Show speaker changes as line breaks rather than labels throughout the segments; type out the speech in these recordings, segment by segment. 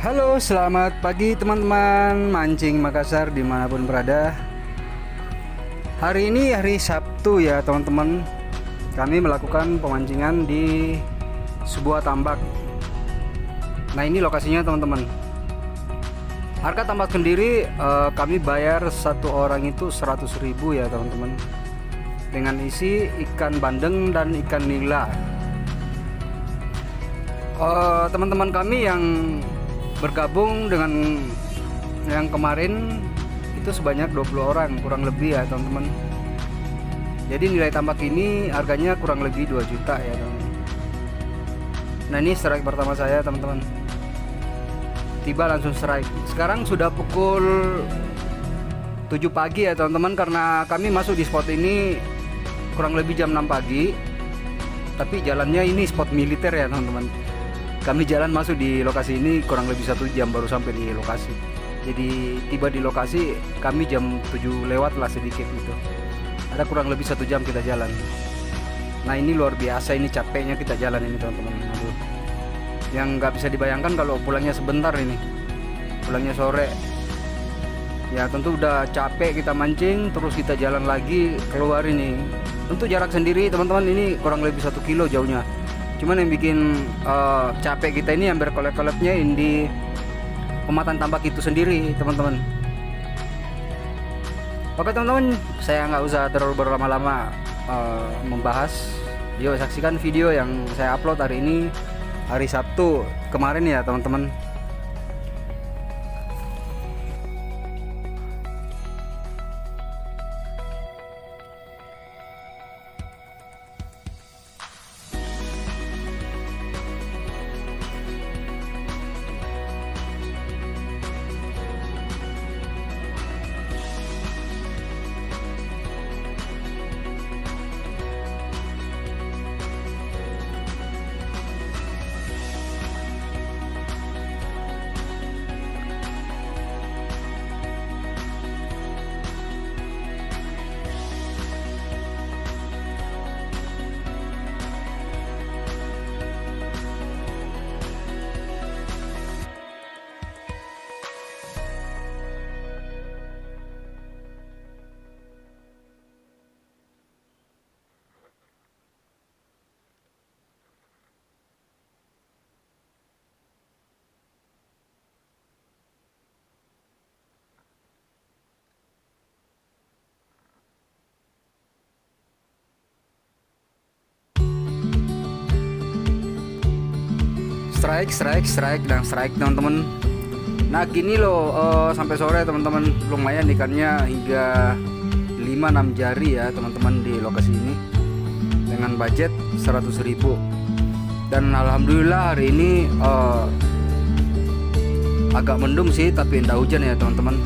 Halo, selamat pagi teman-teman mancing Makassar dimanapun berada. Hari ini hari Sabtu ya teman-teman. Kami melakukan pemancingan di sebuah tambak. Nah ini lokasinya teman-teman. Harga tambak sendiri kami bayar satu orang itu 100.000 ya teman-teman. Dengan isi ikan bandeng dan ikan nila. Teman-teman kami yang bergabung dengan yang kemarin itu sebanyak 20 orang kurang lebih ya teman-teman. Jadi nilai tambak ini harganya kurang lebih 2 juta ya teman-teman. Nah ini strike pertama saya teman-teman. Tiba langsung strike. Sekarang sudah pukul 7 pagi ya teman-teman, karena kami masuk di spot ini kurang lebih jam 6 pagi. Tapi jalannya ini spot militer ya teman-teman. Kami jalan masuk di lokasi ini kurang lebih 1 jam baru sampai di lokasi. Jadi tiba di lokasi kami jam 7 lewat lah sedikit gitu. Ada kurang lebih 1 jam kita jalan. Nah ini luar biasa, ini capeknya kita jalan ini teman-teman. Aduh. Yang nggak bisa dibayangkan kalau pulangnya sebentar ini. Pulangnya sore. Ya tentu udah capek kita mancing, terus kita jalan lagi keluar ini. Tentu jarak sendiri teman-teman, ini kurang lebih 1 kilo jauhnya. Cuman yang bikin capek kita ini yang berkolek-koleknya di pematang tambak itu sendiri teman-teman. Oke teman-teman, saya nggak usah terlalu berlama-lama membahas. Yuk saksikan video yang saya upload hari ini, hari Sabtu kemarin ya teman-teman. Strike dan strike teman-teman. Nah gini loh, sampai sore teman-teman, lumayan ikannya hingga 5-6 jari ya teman-teman di lokasi ini dengan budget 100.000. Dan alhamdulillah hari ini agak mendung sih, tapi tidak hujan ya teman-teman.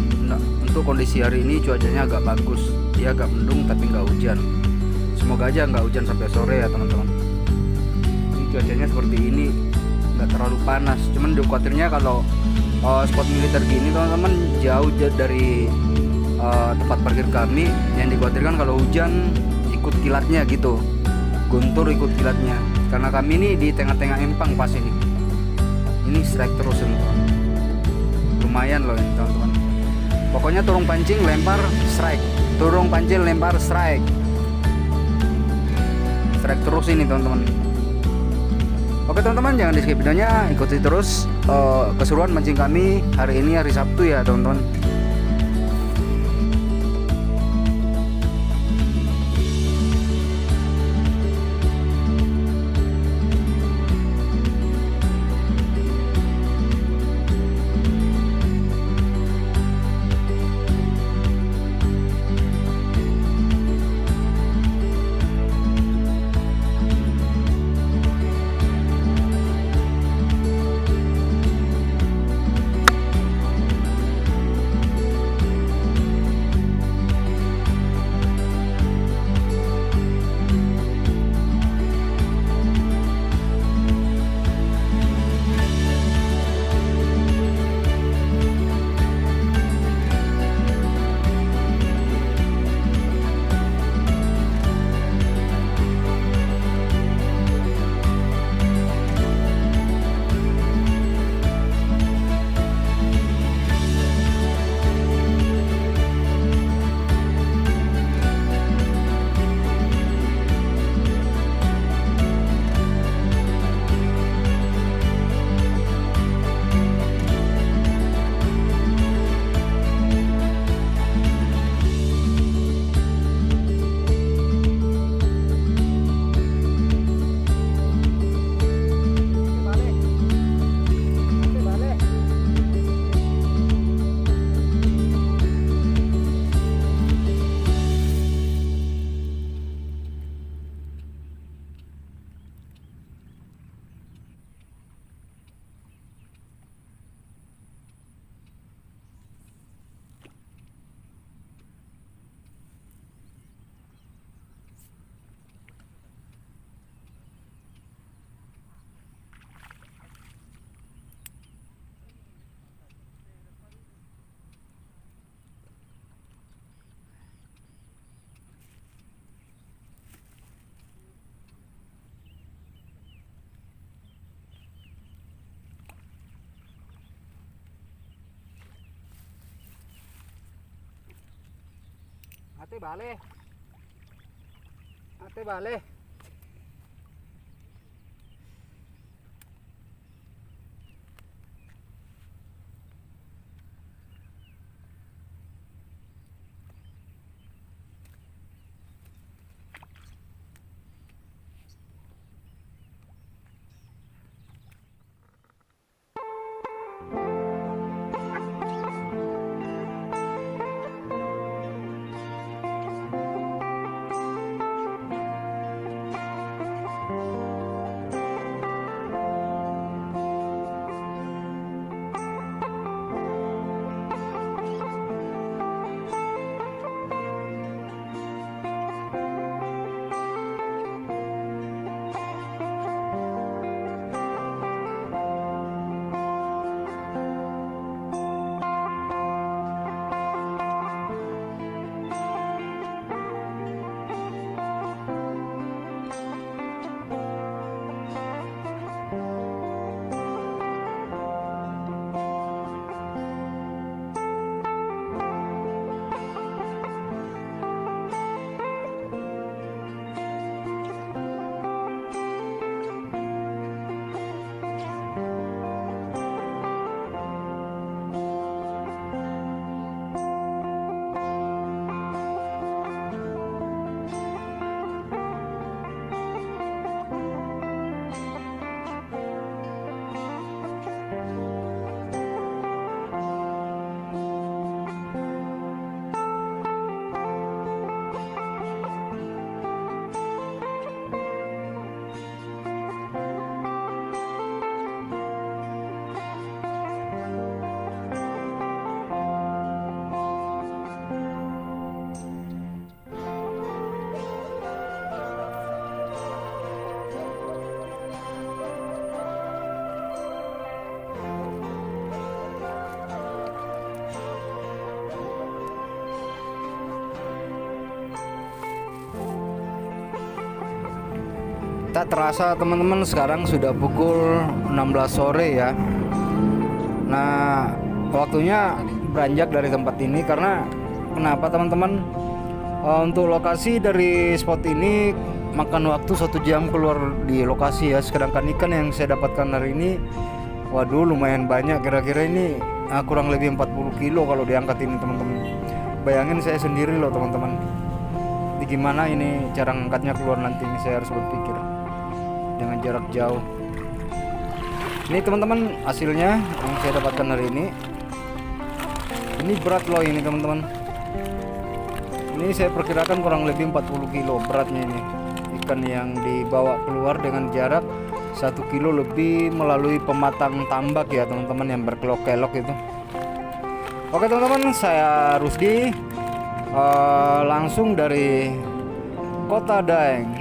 Untuk kondisi hari ini cuacanya agak bagus, dia agak mendung tapi nggak hujan. Semoga aja nggak hujan sampai sore ya teman-teman. Ini cuacanya seperti ini, nggak terlalu panas. Cuman dikhawatirnya kalau spot militer gini teman-teman jauh dari tempat parkir kami, yang dikhawatirkan kalau hujan ikut kilatnya gitu, guntur ikut kilatnya, karena kami ini di tengah-tengah empang pas ini strike terus teman-teman. Lumayan loh ini teman-teman. Pokoknya turun pancing lempar strike, turun pancing lempar strike terus ini teman-teman. Oke teman-teman, jangan di skip videonya, ikuti terus keseruan mancing kami hari ini, hari Sabtu ya teman-teman. Ate bale. Ate bale. Tak terasa teman-teman, sekarang sudah pukul 16 sore ya. Nah, waktunya beranjak dari tempat ini karena kenapa teman-teman? Untuk lokasi dari spot ini makan waktu 1 jam keluar di lokasi ya. Sedangkan ikan yang saya dapatkan hari ini, waduh lumayan banyak. Kira-kira ini kurang lebih 40 kilo kalau diangkat ini teman-teman. Bayangin saya sendiri loh teman-teman. Gimana ini cara ngangkatnya keluar nanti, ini saya harus berpikir dengan jarak jauh. Ini teman-teman hasilnya yang saya dapatkan hari ini. Ini berat loh ini teman-teman. Ini saya perkirakan kurang lebih 40 kilo beratnya ini. Ikan yang dibawa keluar dengan jarak 1 kilo lebih melalui pematang tambak ya teman-teman, yang berkelok-kelok itu. Oke teman-teman, saya Rusdi langsung dari Kota Daeng.